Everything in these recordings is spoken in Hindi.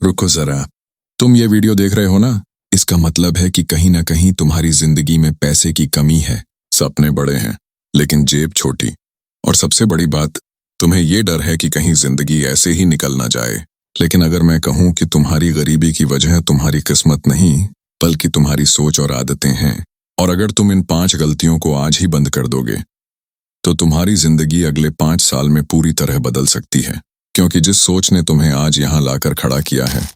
रुको जरा, तुम ये वीडियो देख रहे हो ना? इसका मतलब है कि कहीं ना कहीं तुम्हारी जिंदगी में पैसे की कमी है। सपने बड़े हैं लेकिन जेब छोटी। और सबसे बड़ी बात, तुम्हें ये डर है कि कहीं जिंदगी ऐसे ही निकल ना जाए। लेकिन अगर मैं कहूं कि तुम्हारी गरीबी की वजह तुम्हारी किस्मत नहीं बल्कि तुम्हारी सोच और आदतें हैं, और अगर तुम इन 5 गलतियों को आज ही बंद कर दोगे तो तुम्हारी जिंदगी अगले 5 साल में पूरी तरह बदल सकती है। क्योंकि जिस सोच ने तुम्हें आज यहाँ लाकर खड़ा किया है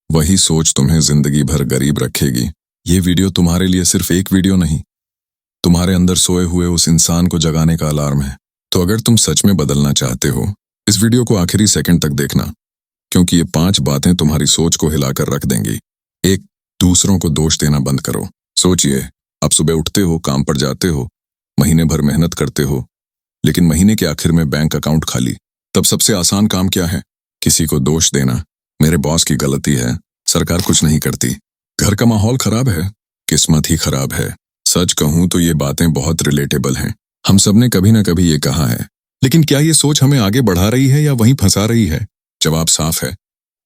वही सोच तुम्हें जिंदगी भर गरीब रखेगी। ये वीडियो तुम्हारे लिए सिर्फ एक वीडियो नहीं, तुम्हारे अंदर सोए हुए उस इंसान को जगाने का अलार्म है। तो अगर तुम सच में बदलना चाहते हो, इस वीडियो को आखिरी सेकंड तक देखना, क्योंकि ये 5 बातें तुम्हारी सोच को हिलाकर रख देंगी। 1, दूसरों को दोष देना बंद करो। सोचिए, आप सुबह उठते हो, काम पर जाते हो, महीने भर मेहनत करते हो, लेकिन महीने के आखिर में बैंक अकाउंट खाली। तब सबसे आसान काम क्या है? किसी को दोष देना। मेरे बॉस की गलती है, सरकार कुछ नहीं करती, घर का माहौल खराब है, किस्मत ही खराब है। सच कहूं तो ये बातें बहुत रिलेटेबल हैं। हम सबने कभी ना कभी ये कहा है। लेकिन क्या ये सोच हमें आगे बढ़ा रही है या वहीं फंसा रही है? जवाब साफ है,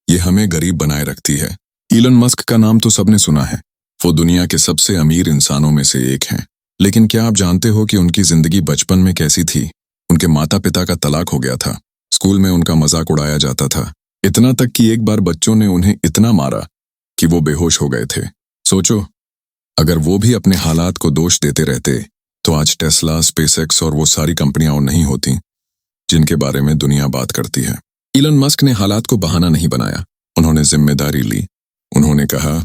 ये हमें गरीब बनाए रखती है। इलन मस्क का नाम तो सबने सुना है। वो दुनिया के सबसे अमीर इंसानों में से एक हैं। लेकिन क्या आप जानते हो कि उनकी जिंदगी बचपन में कैसी थी? उनके माता पिता का तलाक हो गया था। स्कूल में उनका मजाक उड़ाया जाता था, इतना तक कि एक बार बच्चों ने उन्हें इतना मारा कि वो बेहोश हो गए थे। सोचो, अगर वो भी अपने हालात को दोष देते रहते तो आज टेस्ला, स्पेसएक्स और वो सारी कंपनियां नहीं होती जिनके बारे में दुनिया बात करती है। इलन मस्क ने हालात को बहाना नहीं बनाया, उन्होंने जिम्मेदारी ली। उन्होंने कहा,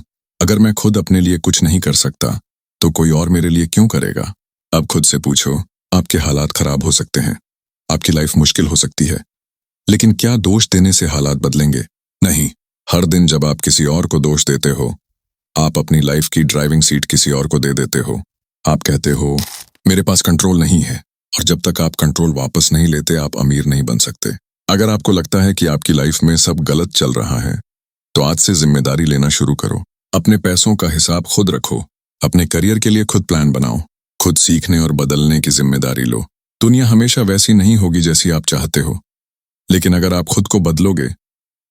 अगर मैं खुद अपने लिए कुछ नहीं कर सकता तो कोई और मेरे लिए क्यों करेगा? अब खुद से पूछो, आपके हालात खराब हो सकते हैं, आपकी लाइफ मुश्किल हो सकती है, लेकिन क्या दोष देने से हालात बदलेंगे? नहीं। हर दिन जब आप किसी और को दोष देते हो, आप अपनी लाइफ की ड्राइविंग सीट किसी और को दे देते हो। आप कहते हो, मेरे पास कंट्रोल नहीं है, और जब तक आप कंट्रोल वापस नहीं लेते आप अमीर नहीं बन सकते। अगर आपको लगता है कि आपकी लाइफ में सब गलत चल रहा है तो आज से जिम्मेदारी लेना शुरू करो। अपने पैसों का हिसाब खुद रखो, अपने करियर के लिए खुद प्लान बनाओ, खुद सीखने और बदलने की जिम्मेदारी लो। दुनिया हमेशा वैसी नहीं होगी जैसी आप चाहते हो, लेकिन अगर आप खुद को बदलोगे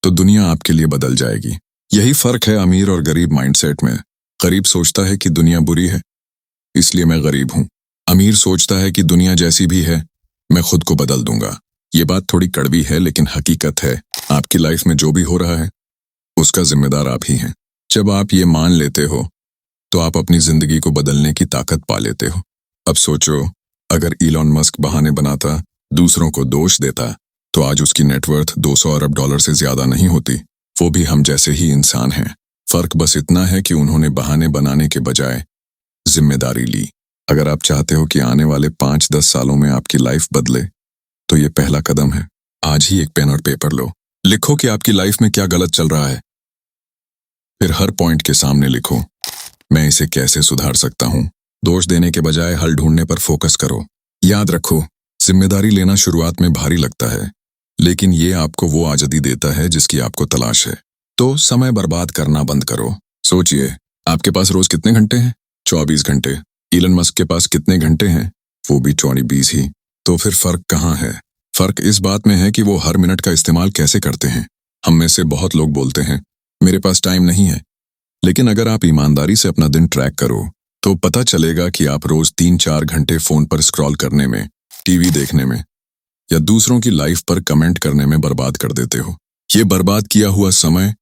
तो दुनिया आपके लिए बदल जाएगी। यही फर्क है अमीर और गरीब माइंडसेट में। गरीब सोचता है कि दुनिया बुरी है इसलिए मैं गरीब हूं। अमीर सोचता है कि दुनिया जैसी भी है मैं खुद को बदल दूंगा। ये बात थोड़ी कड़वी है लेकिन हकीकत है। आपकी लाइफ में जो भी हो रहा है उसका जिम्मेदार आप ही हैं। जब आप ये मान लेते हो तो आप अपनी जिंदगी को बदलने की ताकत पा लेते हो। अब सोचो, अगर इलॉन मस्क बहाने बनाता, दूसरों को दोष देता, तो आज उसकी नेटवर्थ 200 अरब डॉलर से ज्यादा नहीं होती। वो भी हम जैसे ही इंसान हैं। फर्क बस इतना है कि उन्होंने बहाने बनाने के बजाय जिम्मेदारी ली। अगर आप चाहते हो कि आने वाले 5-10 सालों में आपकी लाइफ बदले तो ये पहला कदम है। आज ही एक पेन और पेपर लो, लिखो कि आपकी लाइफ में क्या गलत चल रहा है। फिर हर पॉइंट के सामने लिखो, मैं इसे कैसे सुधार सकता हूं। दोष देने के बजाय हल ढूंढने पर फोकस करो। याद रखो, जिम्मेदारी लेना शुरुआत में भारी लगता है, लेकिन ये आपको वो आज़ादी देता है जिसकी आपको तलाश है। तो समय बर्बाद करना बंद करो। सोचिए, आपके पास रोज कितने घंटे हैं? 24 घंटे। इलन मस्क के पास कितने घंटे हैं? वो भी 24 ही। तो फिर फर्क कहाँ है? फर्क इस बात में है कि वो हर मिनट का इस्तेमाल कैसे करते हैं। हम में से बहुत लोग बोलते हैं, मेरे पास टाइम नहीं है, लेकिन अगर आप ईमानदारी से अपना दिन ट्रैक करो तो पता चलेगा कि आप रोज 3-4 घंटे फोन पर स्क्रॉल करने में, टीवी देखने में या दूसरों की लाइफ पर कमेंट करने में बर्बाद कर देते हो। ये बर्बाद किया हुआ समय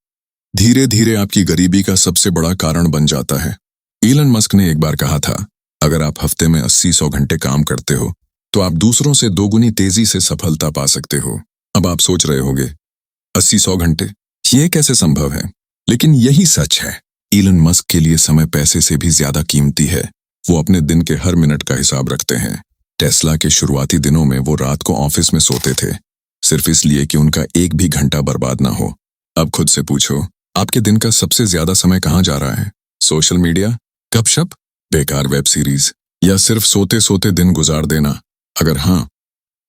धीरे धीरे आपकी गरीबी का सबसे बड़ा कारण बन जाता है। इलन मस्क ने एक बार कहा था, अगर आप हफ्ते में 80-100 घंटे काम करते हो तो आप दूसरों से 2 गुनी तेजी से सफलता पा सकते हो। अब आप सोच रहे होंगे, 80-100 घंटे, ये कैसे संभव है? लेकिन यही सच है। इलन मस्क के लिए समय पैसे से भी ज्यादा कीमती है। वो अपने दिन के हर मिनट का हिसाब रखते हैं। टेस्ला के शुरुआती दिनों में वो रात को ऑफिस में सोते थे, सिर्फ इसलिए कि उनका एक भी घंटा बर्बाद ना हो। अब खुद से पूछो, आपके दिन का सबसे ज्यादा समय कहाँ जा रहा है? सोशल मीडिया, गपशप, बेकार वेब सीरीज, या सिर्फ सोते सोते दिन गुजार देना? अगर हाँ,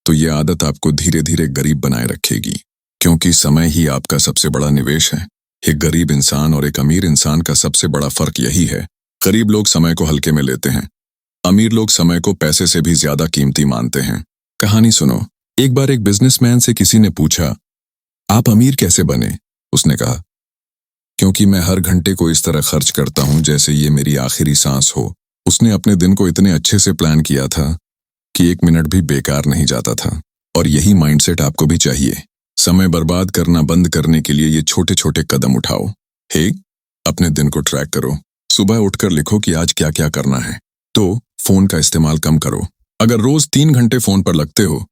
तो ये आदत आपको धीरे धीरे गरीब बनाए रखेगी, क्योंकि समय ही आपका सबसे बड़ा निवेश है। एक गरीब इंसान और एक अमीर इंसान का सबसे बड़ा फर्क यही है। गरीब लोग समय को हल्के में लेते हैं, अमीर लोग समय को पैसे से भी ज्यादा कीमती मानते हैं। कहानी सुनो। एक बार एक बिजनेसमैन से किसी ने पूछा, आप अमीर कैसे बने? उसने कहा, क्योंकि मैं हर घंटे को इस तरह खर्च करता हूं जैसे ये मेरी आखिरी सांस हो। उसने अपने दिन को इतने अच्छे से प्लान किया था कि एक मिनट भी बेकार नहीं जाता था। और यही माइंडसेट आपको भी चाहिए। समय बर्बाद करना बंद करने के लिए ये छोटे छोटे कदम उठाओ। हे, अपने दिन को ट्रैक करो। सुबह उठकर लिखो कि आज क्या क्या करना है। तो फोन का इस्तेमाल कम करो। अगर रोज 3 घंटे फोन पर लगते हो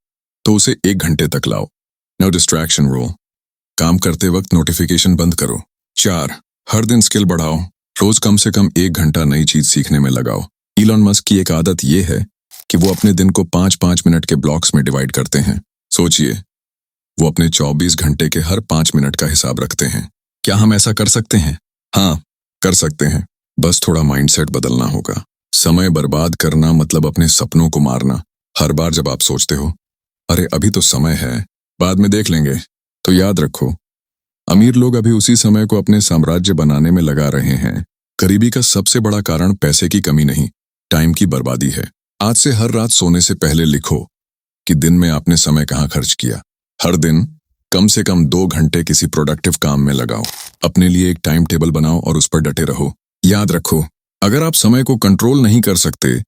तो उसे 1 घंटे तक लाओ। No distraction rule. काम करते वक्त नोटिफिकेशन बंद करो। 4, हर दिन स्किल बढ़ाओ। रोज कम से कम 1 घंटा नई चीज सीखने में लगाओ। इलॉन मस्क की एक आदत ये है कि वो अपने दिन को 5-5 मिनट के ब्लॉक्स में डिवाइड करते हैं। सोचिए, वो अपने 24 घंटे के हर 5 मिनट का हिसाब रखते हैं। क्या हम ऐसा कर सकते हैं? हाँ, कर सकते हैं। बस थोड़ा माइंडसेट बदलना होगा। समय बर्बाद करना मतलब अपने सपनों को मारना। हर बार जब आप सोचते हो, अरे अभी तो समय है, बाद में देख लेंगे, तो याद रखो, अमीर लोग अभी उसी समय को अपने साम्राज्य बनाने में लगा रहे हैं। गरीबी का सबसे बड़ा कारण पैसे की कमी नहीं, टाइम की बर्बादी है। आज से हर रात सोने से पहले लिखो कि दिन में आपने समय कहाँ खर्च किया। हर दिन कम से कम 2 घंटे किसी प्रोडक्टिव काम में लगाओ। अपने लिए एक टाइम टेबल बनाओ और उस पर डटे रहो। याद रखो, अगर आप समय को कंट्रोल नहीं कर सकते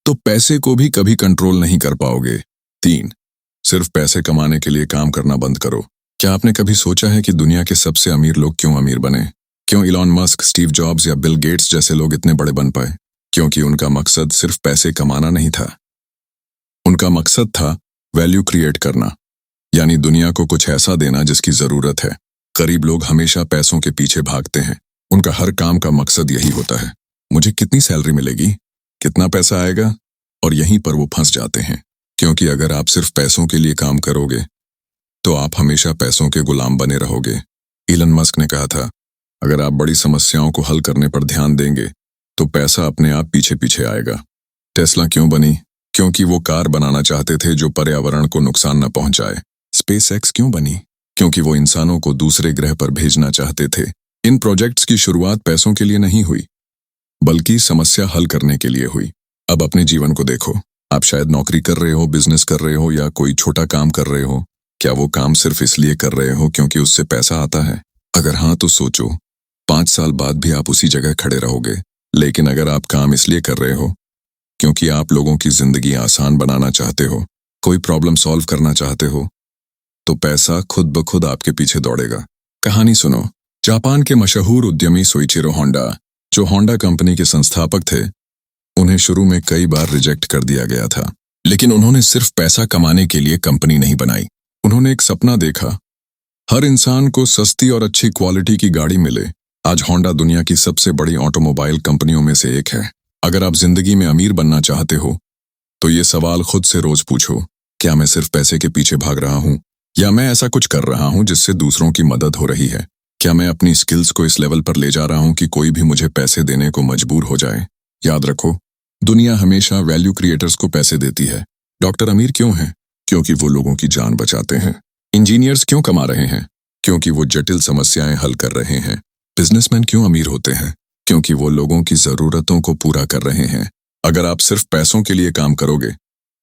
तो पैसे को भी कभी कंट्रोल नहीं कर पाओगे। 3, सिर्फ पैसे कमाने के लिए काम करना बंद करो। क्या आपने कभी सोचा है कि दुनिया के सबसे अमीर लोग क्यों अमीर बने? क्यों इलॉन मस्क, स्टीव जॉब्स या बिल गेट्स जैसे लोग इतने बड़े बन पाए? क्योंकि उनका मकसद सिर्फ पैसे कमाना नहीं था। उनका मकसद था वैल्यू क्रिएट करना, यानी दुनिया को कुछ ऐसा देना जिसकी जरूरत है। गरीब लोग हमेशा पैसों के पीछे भागते हैं। उनका हर काम का मकसद यही होता है, मुझे कितनी सैलरी मिलेगी, कितना पैसा आएगा, और यहीं पर वो फंस जाते हैं। क्योंकि अगर आप सिर्फ पैसों के लिए काम करोगे तो आप हमेशा पैसों के गुलाम बने रहोगे। इलन मस्क ने कहा था, अगर आप बड़ी समस्याओं को हल करने पर ध्यान देंगे तो पैसा अपने आप पीछे पीछे आएगा। टेस्ला क्यों बनी? क्योंकि वो कार बनाना चाहते थे जो पर्यावरण को नुकसान न पहुंचाए। स्पेस एक्स क्यों बनी? क्योंकि वो इंसानों को दूसरे ग्रह पर भेजना चाहते थे। इन प्रोजेक्ट्स की शुरुआत पैसों के लिए नहीं हुई, बल्कि समस्या हल करने के लिए हुई। अब अपने जीवन को देखो, आप शायद नौकरी कर रहे हो, बिजनेस कर रहे हो या कोई छोटा काम कर रहे हो। क्या वो काम सिर्फ इसलिए कर रहे हो क्योंकि उससे पैसा आता है? अगर हाँ तो सोचो, 5 साल बाद भी आप उसी जगह खड़े रहोगे। लेकिन अगर आप काम इसलिए कर रहे हो क्योंकि आप लोगों की जिंदगी आसान बनाना चाहते हो, कोई प्रॉब्लम सॉल्व करना चाहते हो, तो पैसा खुद ब खुद आपके पीछे दौड़ेगा। कहानी सुनो। जापान के मशहूर उद्यमी सोइचिरो होंडा, जो होंडा कंपनी के संस्थापक थे, उन्हें शुरू में कई बार रिजेक्ट कर दिया गया था। लेकिन उन्होंने सिर्फ पैसा कमाने के लिए कंपनी नहीं बनाई। उन्होंने एक सपना देखा, हर इंसान को सस्ती और अच्छी क्वालिटी की गाड़ी मिले। आज होंडा दुनिया की सबसे बड़ी ऑटोमोबाइल कंपनियों में से एक है। अगर आप जिंदगी में अमीर बनना चाहते हो तो ये सवाल खुद से रोज पूछो, क्या मैं सिर्फ पैसे के पीछे भाग रहा हूँ, या मैं ऐसा कुछ कर रहा हूँ जिससे दूसरों की मदद हो रही है? क्या मैं अपनी स्किल्स को इस लेवल पर ले जा रहा हूँ कि कोई भी मुझे पैसे देने को मजबूर हो जाए? याद रखो, दुनिया हमेशा वैल्यू क्रिएटर्स को पैसे देती है। डॉक्टर अमीर क्यों हैं? क्योंकि वो लोगों की जान बचाते हैं। इंजीनियर्स क्यों कमा रहे हैं? क्योंकि वो जटिल समस्याएं हल कर रहे हैं। बिजनेसमैन क्यों अमीर होते हैं? क्योंकि वो लोगों की जरूरतों को पूरा कर रहे हैं। अगर आप सिर्फ पैसों के लिए काम करोगे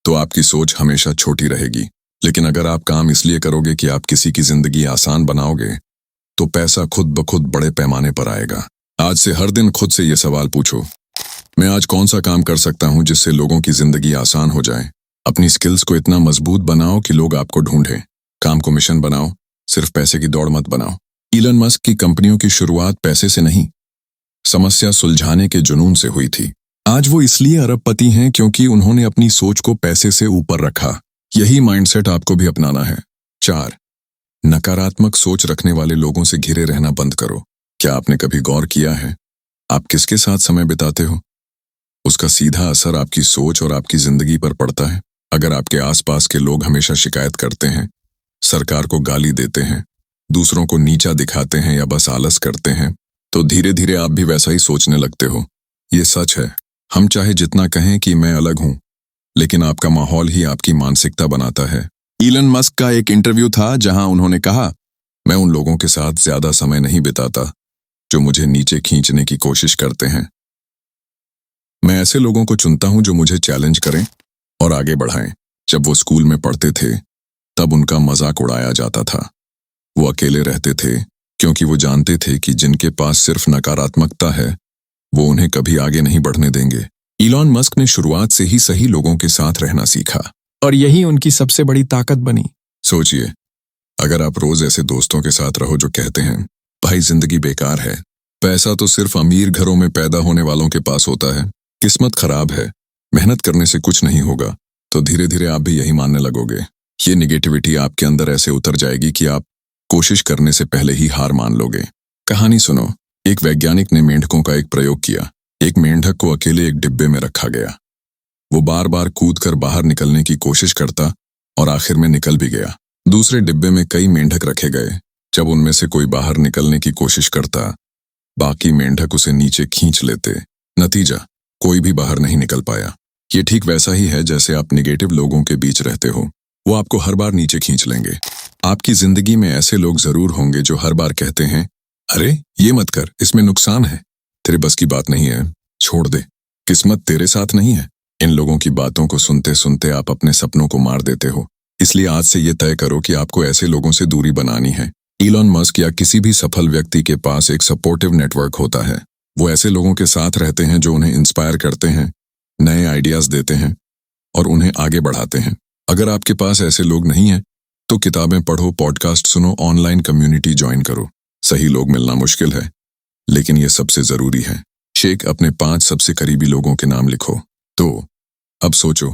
तो आपकी सोच हमेशा छोटी रहेगी। लेकिन अगर आप काम इसलिए करोगे कि आप किसी की जिंदगी आसान बनाओगे, तो पैसा खुद ब खुद बड़े पैमाने पर आएगा। आज से हर दिन खुद से ये सवाल पूछो, मैं आज कौन सा काम कर सकता हूँ जिससे लोगों की जिंदगी आसान हो जाए? अपनी स्किल्स को इतना मजबूत बनाओ कि लोग आपको ढूंढें। काम को मिशन बनाओ, सिर्फ पैसे की दौड़ मत बनाओ। इलन मस्क की कंपनियों की शुरुआत पैसे से नहीं, समस्या सुलझाने के जुनून से हुई थी। आज वो इसलिए अरबपति हैं क्योंकि उन्होंने अपनी सोच को पैसे से ऊपर रखा। यही माइंडसेट आपको भी अपनाना है। 4, नकारात्मक सोच रखने वाले लोगों से घिरे रहना बंद करो। क्या आपने कभी गौर किया है, आप किसके साथ समय बिताते हो? उसका सीधा असर आपकी सोच और आपकी जिंदगी पर पड़ता है। अगर आपके आसपास के लोग हमेशा शिकायत करते हैं, सरकार को गाली देते हैं, दूसरों को नीचा दिखाते हैं या बस आलस करते हैं, तो धीरे धीरे आप भी वैसा ही सोचने लगते हो। ये सच है, हम चाहे जितना कहें कि मैं अलग हूं, लेकिन आपका माहौल ही आपकी मानसिकता बनाता है। इलन मस्क का एक इंटरव्यू था जहां उन्होंने कहा, मैं उन लोगों के साथ ज्यादा समय नहीं बिताता जो मुझे नीचे खींचने की कोशिश करते हैं। मैं ऐसे लोगों को चुनता हूं जो मुझे चैलेंज करें और आगे बढ़ाएं। जब वो स्कूल में पढ़ते थे तब उनका मजाक उड़ाया जाता था। वो अकेले रहते थे क्योंकि वो जानते थे कि जिनके पास सिर्फ नकारात्मकता है वो उन्हें कभी आगे नहीं बढ़ने देंगे। इलॉन मस्क ने शुरुआत से ही सही लोगों के साथ रहना सीखा और यही उनकी सबसे बड़ी ताकत बनी। सोचिए, अगर आप रोज ऐसे दोस्तों के साथ रहो जो कहते हैं भाई जिंदगी बेकार है, पैसा तो सिर्फ अमीर घरों में पैदा होने वालों के पास होता है, किस्मत खराब है, मेहनत करने से कुछ नहीं होगा, तो धीरे धीरे आप भी यही मानने लगोगे। ये निगेटिविटी आपके अंदर ऐसे उतर जाएगी कि आप कोशिश करने से पहले ही हार मान लोगे। कहानी सुनो। एक वैज्ञानिक ने मेंढकों का एक प्रयोग किया। एक मेंढक को अकेले एक डिब्बे में रखा गया। वो बार बार कूदकर बाहर निकलने की कोशिश करता और आखिर में निकल भी गया। दूसरे डिब्बे में कई मेंढक रखे गए। जब उनमें से कोई बाहर निकलने की कोशिश करता, बाकी मेंढक उसे नीचे खींच लेते। नतीजा, कोई भी बाहर नहीं निकल पाया। ये ठीक वैसा ही है जैसे आप निगेटिव लोगों के बीच रहते हो, वो आपको हर बार नीचे खींच लेंगे। आपकी जिंदगी में ऐसे लोग जरूर होंगे जो हर बार कहते हैं अरे ये मत कर, इसमें नुकसान है, तेरे बस की बात नहीं है, छोड़ दे, किस्मत तेरे साथ नहीं है। इन लोगों की बातों को सुनते सुनते आप अपने सपनों को मार देते हो। इसलिए आज से ये तय करो कि आपको ऐसे लोगों से दूरी बनानी है। इलॉन मस्क या किसी भी सफल व्यक्ति के पास एक सपोर्टिव नेटवर्क होता है। वो ऐसे लोगों के साथ रहते हैं जो उन्हें इंस्पायर करते हैं, नए आइडियाज देते हैं और उन्हें आगे बढ़ाते हैं। अगर आपके पास ऐसे लोग नहीं हैं, तो किताबें पढ़ो, पॉडकास्ट सुनो, ऑनलाइन कम्युनिटी ज्वाइन करो। सही लोग मिलना मुश्किल है, लेकिन ये सबसे जरूरी है। शेख अपने 5 सबसे करीबी लोगों के नाम लिखो। तो अब सोचो,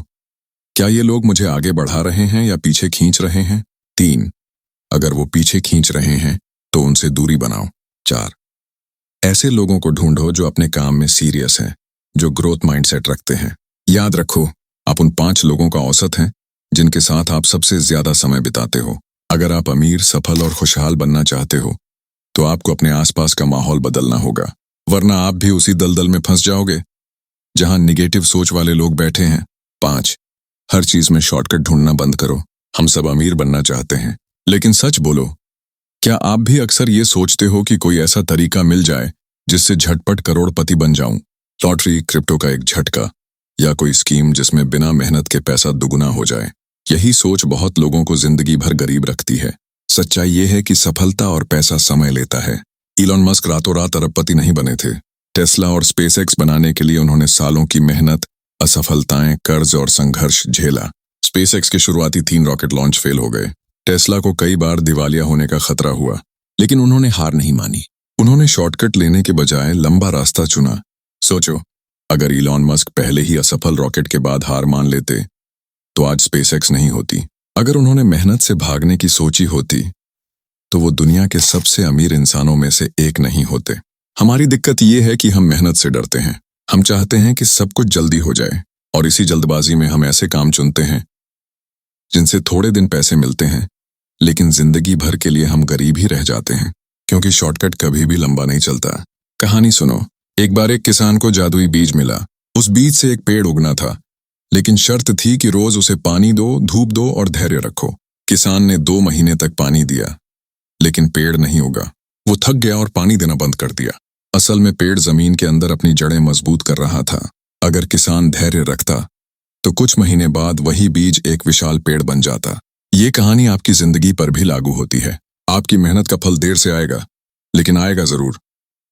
क्या ये लोग मुझे आगे बढ़ा रहे हैं या पीछे खींच रहे हैं? 3, अगर वो पीछे खींच रहे हैं तो उनसे दूरी बनाओ। 4, ऐसे लोगों को ढूंढो जो अपने काम में सीरियस हैं, जो ग्रोथ माइंडसेट रखते हैं। याद रखो, आप उन 5 लोगों का औसत हैं जिनके साथ आप सबसे ज्यादा समय बिताते हो। अगर आप अमीर, सफल और खुशहाल बनना चाहते हो तो आपको अपने आसपास का माहौल बदलना होगा, वरना आप भी उसी दलदल में फंस जाओगे जहां निगेटिव सोच वाले लोग बैठे हैं। 5, हर चीज में शॉर्टकट ढूंढना बंद करो। हम सब अमीर बनना चाहते हैं, लेकिन सच बोलो, क्या आप भी अक्सर ये सोचते हो कि कोई ऐसा तरीका मिल जाए जिससे झटपट करोड़पति बन जाऊं? लॉटरी, क्रिप्टो का एक झटका या कोई स्कीम जिसमें बिना मेहनत के पैसा दुगुना हो जाए। यही सोच बहुत लोगों को जिंदगी भर गरीब रखती है। सच्चाई ये है कि सफलता और पैसा समय लेता है। इलॉन मस्क रातों रात अरबपति नहीं बने थे। टेस्ला और स्पेसएक्स बनाने के लिए उन्होंने सालों की मेहनत, असफलताएं, कर्ज और संघर्ष झेला। स्पेसएक्स के शुरुआती 3 रॉकेट लॉन्च फेल हो गए। टेस्ला को कई बार दिवालिया होने का खतरा हुआ, लेकिन उन्होंने हार नहीं मानी। उन्होंने शॉर्टकट लेने के बजाय लंबा रास्ता चुना। सोचो, अगर इलॉन मस्क पहले ही असफल रॉकेट के बाद हार मान लेते तो आज स्पेसएक्स नहीं होती। अगर उन्होंने मेहनत से भागने की सोची होती तो वो दुनिया के सबसे अमीर इंसानों में से एक नहीं होते। हमारी दिक्कत ये है कि हम मेहनत से डरते हैं। हम चाहते हैं कि सब कुछ जल्दी हो जाए और इसी जल्दबाजी में हम ऐसे काम चुनते हैं जिनसे थोड़े दिन पैसे मिलते हैं, लेकिन जिंदगी भर के लिए हम गरीब ही रह जाते हैं, क्योंकि शॉर्टकट कभी भी लंबा नहीं चलता। कहानी सुनो। एक बार एक किसान को जादुई बीज मिला। उस बीज से एक पेड़ उगना था, लेकिन शर्त थी कि रोज उसे पानी दो, धूप दो और धैर्य रखो। किसान ने 2 महीने तक पानी दिया, लेकिन पेड़ नहीं उगा। वो थक गया और पानी देना बंद कर दिया। असल में पेड़ जमीन के अंदर अपनी जड़ें मजबूत कर रहा था। अगर किसान धैर्य रखता तो कुछ महीने बाद वही बीज एक विशाल पेड़ बन जाता। ये कहानी आपकी जिंदगी पर भी लागू होती है। आपकी मेहनत का फल देर से आएगा, लेकिन आएगा जरूर,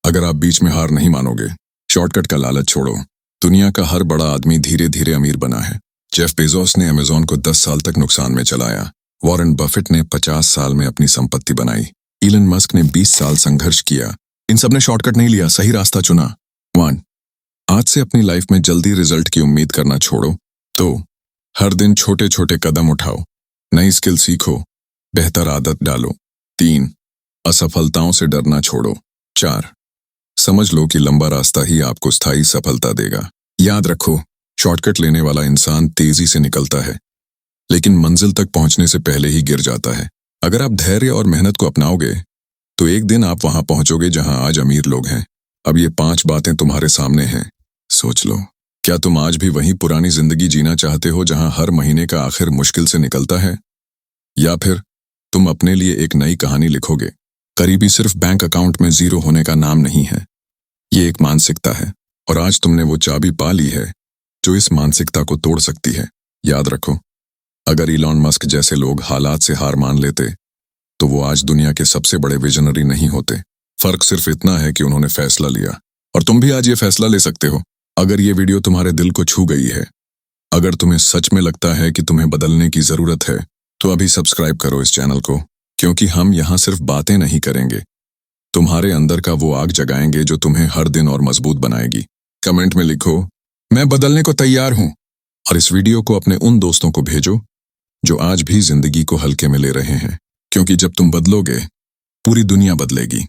अगर आप बीच में हार नहीं मानोगे। शॉर्टकट का लालच छोड़ो। दुनिया का हर बड़ा आदमी धीरे धीरे अमीर बना है। जेफ बेजोस ने अमेज़न को 10 साल तक नुकसान में चलाया। वॉरेन बफेट ने 50 साल में अपनी संपत्ति बनाई। इलन मस्क ने 20 साल संघर्ष किया। इन सब ने शॉर्टकट नहीं लिया, सही रास्ता चुना। 1, आज से अपनी लाइफ में जल्दी रिजल्ट की उम्मीद करना छोड़ो। 2, हर दिन छोटे छोटे कदम उठाओ, नई स्किल सीखो, बेहतर आदत डालो। 3, असफलताओं से डरना छोड़ो। 4, समझ लो कि लंबा रास्ता ही आपको स्थायी सफलता देगा। याद रखो, शॉर्टकट लेने वाला इंसान तेजी से निकलता है, लेकिन मंजिल तक पहुंचने से पहले ही गिर जाता है। अगर आप धैर्य और मेहनत को अपनाओगे तो एक दिन आप वहां पहुंचोगे जहां आज अमीर लोग हैं। अब ये 5 बातें तुम्हारे सामने हैं, सोच लो। क्या तुम आज भी वही पुरानी जिंदगी जीना चाहते हो जहां हर महीने का आखिर मुश्किल से निकलता है, या फिर तुम अपने लिए एक नई कहानी लिखोगे? करीबी सिर्फ बैंक अकाउंट में 0 होने का नाम नहीं है, ये एक मानसिकता है, और आज तुमने वो चाबी पा ली है जो इस मानसिकता को तोड़ सकती है। याद रखो, अगर इलॉन मस्क जैसे लोग हालात से हार मान लेते तो वो आज दुनिया के सबसे बड़े विजनरी नहीं होते। फर्क सिर्फ इतना है कि उन्होंने फैसला लिया, और तुम भी आज ये फैसला ले सकते हो। अगर ये वीडियो तुम्हारे दिल को छू गई है, अगर तुम्हें सच में लगता है कि तुम्हें बदलने की जरूरत है, तो अभी सब्सक्राइब करो इस चैनल को, क्योंकि हम यहाँ सिर्फ बातें नहीं करेंगे, तुम्हारे अंदर का वो आग जगाएंगे जो तुम्हें हर दिन और मजबूत बनाएगी। कमेंट में लिखो, मैं बदलने को तैयार हूं, और इस वीडियो को अपने उन दोस्तों को भेजो जो आज भी जिंदगी को हल्के में ले रहे हैं, क्योंकि जब तुम बदलोगे, पूरी दुनिया बदलेगी।